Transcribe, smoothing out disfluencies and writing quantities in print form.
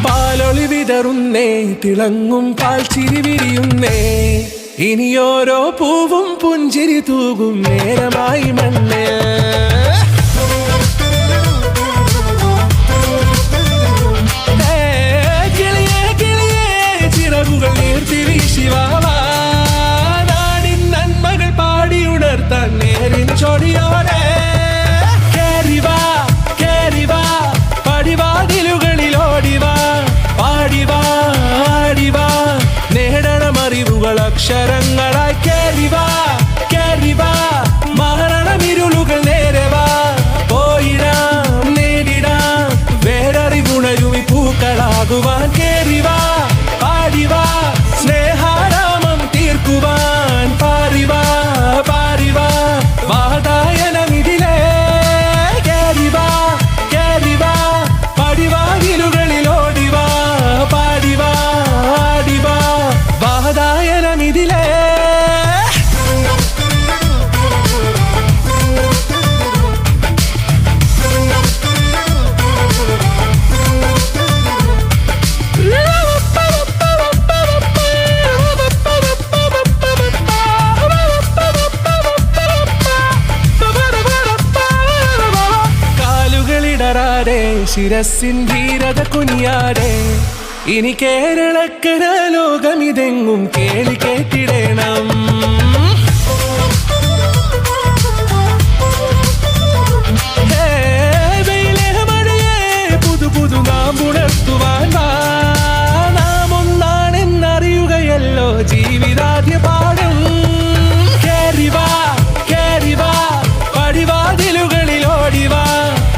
പാലൊളി വിതറുന്നേ, തിളങ്ങും പാൽ ചിരി വിരിയുന്നേ, ഇനിയോരോ പൂവും പുഞ്ചിരി തൂകും നേരമായി മണ്ണ്. കിളിയേ കിളിയേ ചിറകുകൾ നീർത്തി വീശിവാവാ, നാടിൻ നന്മകൾ പാടിയുണർത്താൻ നേരിൻ ചൊടിയോടെ. കേറിവാ കേറിവാ പടിവാതിലുകളിൽ ഓടിവാ, പാടിവാ ആടിവാ നേടണമറിവുകൾ അക്ഷരങ്ങളായി. കേറിവാ കേറിവാ മരണമിരുളുകൾ നേരവാ, പോയിടാം നേരിടാം വേററിവുണരുമി പൂക്കളാകുവാൻ. കേറിവാ പാടിവാ സ്നേഹാരാമം തീർക്കുവാൻ, പാറിവാ പാറിവാ വാതായനമിതിലേ. കേറിവാ കേറിവാ പടിവാതിലുകളിൽ ഓടിവാ, പാടിവാ ആടിവാ വാതായനമിതിലേ. കാലുകളിടറാതെ ശിരസിൻ ധീരത കുനിയാതെ, ഇനി കേരളക്കര ലോകമിതെങ്ങും കേളി കേട്ടിടേ.